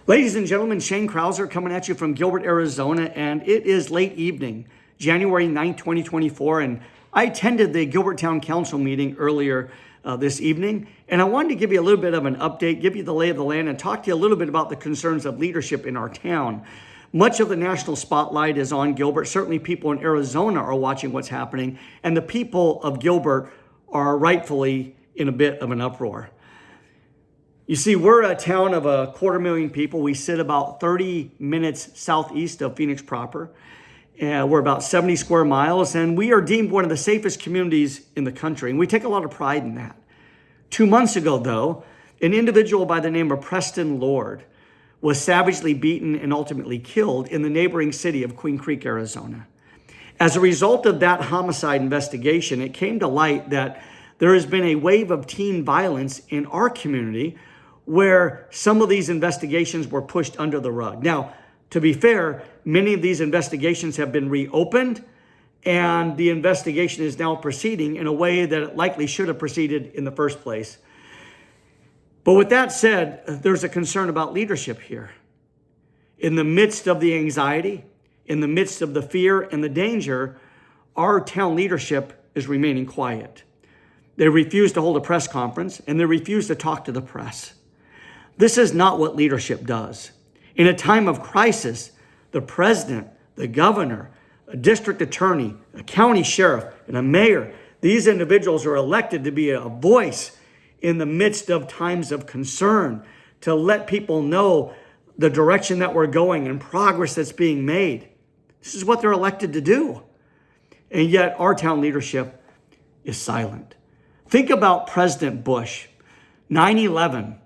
Ladies and gentlemen, Shane Krauser coming at you from Gilbert, Arizona, and it is late evening, January 9th, 2024, and I attended the Gilbert Town Council meeting earlier this evening, and I wanted to give you a little bit of an update, give you the lay of the land, and talk to you a little bit about the concerns of leadership in our town. Much of the national spotlight is on Gilbert. Certainly people in Arizona are watching what's happening, and the people of Gilbert are rightfully in a bit of an uproar. You see, we're a town of 250,000 people. We sit about 30 minutes southeast of Phoenix proper. We're about 70 square miles, and we are deemed one of the safest communities in the country, and we take a lot of pride in that. 2 months ago, though, an individual by the name of Preston Lord was savagely beaten and ultimately killed in the neighboring city of Queen Creek, Arizona. As a result of that homicide investigation, it came to light that there has been a wave of teen violence in our community where some of these investigations were pushed under the rug. Now, to be fair, many of these investigations have been reopened, and the investigation is now proceeding in a way that it likely should have proceeded in the first place. But with that said, there's a concern about leadership here. In the midst of the anxiety, in the midst of the fear and the danger, our town leadership is remaining quiet. They refuse to hold a press conference, and they refuse to talk to the press. This is not what leadership does. In a time of crisis, the president, the governor, a district attorney, a county sheriff, and a mayor, these individuals are elected to be a voice in the midst of times of concern, to let people know the direction that we're going and progress that's being made. This is what they're elected to do. And yet our town leadership is silent. Think about President Bush, 9/11.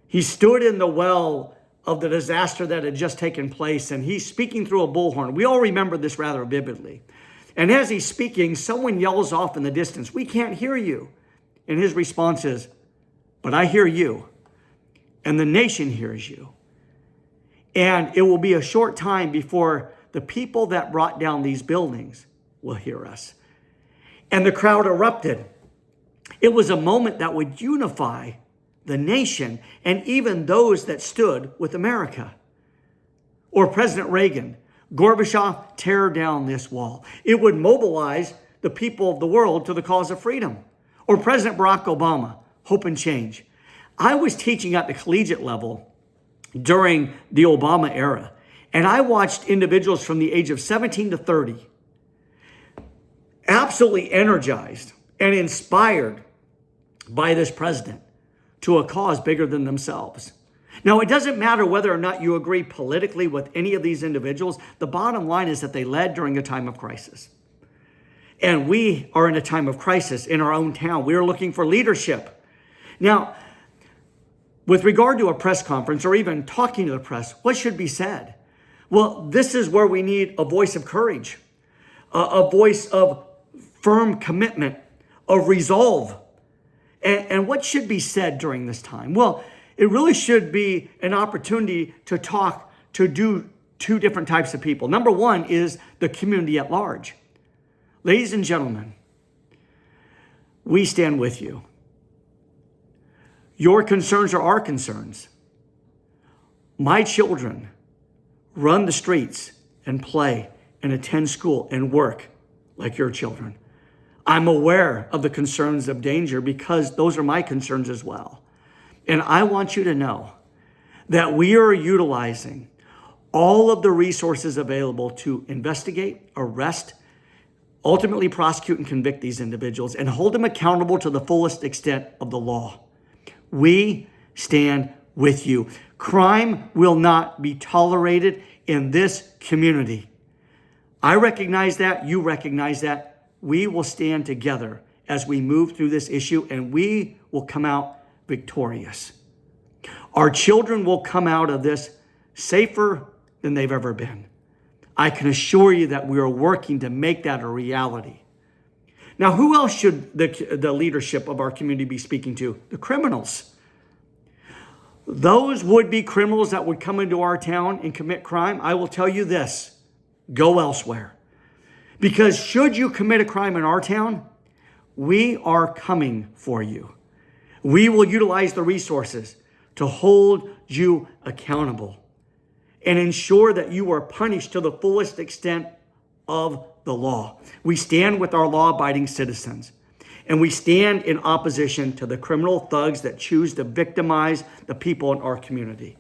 He stood in the well of the disaster that had just taken place, and he's speaking through a bullhorn. We all remember this rather vividly. And as he's speaking, someone yells off in the distance, "We can't hear you." And his response is, "But I hear you, and the nation hears you." And it will be a short time before the people that brought down these buildings will hear us. And the crowd erupted. It was a moment that would unify the nation, and even those that stood with America. Or President Reagan, Gorbachev, tear down this wall. It would mobilize the people of the world to the cause of freedom. Or President Barack Obama, hope and change. I was teaching at the collegiate level during the Obama era, and I watched individuals from the age of 17 to 30 absolutely energized and inspired by this president to a cause bigger than themselves. Now, it doesn't matter whether or not you agree politically with any of these individuals. The bottom line is that they led during a time of crisis. And we are in a time of crisis in our own town. We are looking for leadership. Now, with regard to a press conference or even talking to the press, what should be said? Well, this is where we need a voice of courage, a voice of firm commitment, of resolve. And what should be said during this time? Well, it really should be an opportunity to talk to two different types of people. Number one is the community at large. Ladies and gentlemen, we stand with you. Your concerns are our concerns. My children run the streets and play and attend school and work like your children. I'm aware of the concerns of danger because those are my concerns as well. And I want you to know that we are utilizing all of the resources available to investigate, arrest, ultimately prosecute and convict these individuals and hold them accountable to the fullest extent of the law. We stand with you. Crime will not be tolerated in this community. I recognize that. You recognize that. We will stand together as we move through this issue, and we will come out victorious. Our children will come out of this safer than they've ever been. I can assure you that we are working to make that a reality. Now, who else should the leadership of our community be speaking to? The criminals. Those would-be criminals that would come into our town and commit crime, I will tell you this, go elsewhere. Because should you commit a crime in our town, we are coming for you. We will utilize the resources to hold you accountable and ensure that you are punished to the fullest extent of the law. We stand with our law-abiding citizens, and we stand in opposition to the criminal thugs that choose to victimize the people in our community.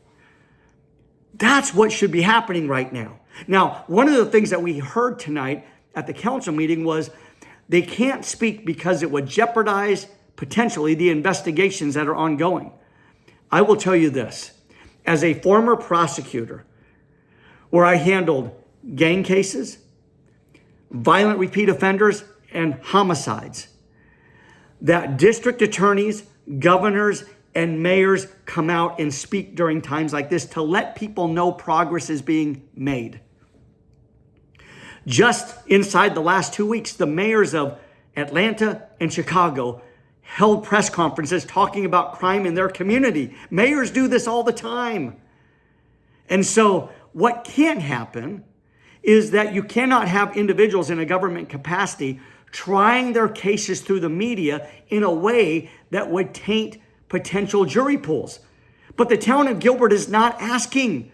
That's what should be happening right now. Now, one of the things that we heard tonight at the council meeting was they can't speak because it would jeopardize potentially the investigations that are ongoing. I will tell you this, as a former prosecutor, where I handled gang cases, violent repeat offenders, and homicides, that district attorneys, governors, and mayors come out and speak during times like this to let people know progress is being made. Just inside the last 2 weeks, the mayors of Atlanta and Chicago held press conferences talking about crime in their community. Mayors do this all the time. And so what can't happen is that you cannot have individuals in a government capacity trying their cases through the media in a way that would taint potential jury pools. But the town of Gilbert is not asking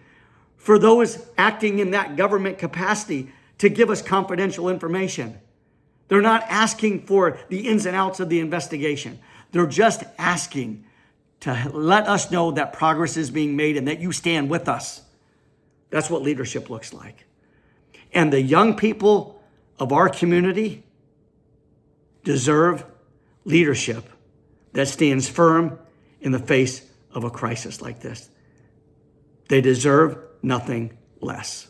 for those acting in that government capacity to give us confidential information. They're not asking for the ins and outs of the investigation. They're just asking to let us know that progress is being made and that you stand with us. That's what leadership looks like. And the young people of our community deserve leadership that stands firm in the face of a crisis like this. They deserve nothing less.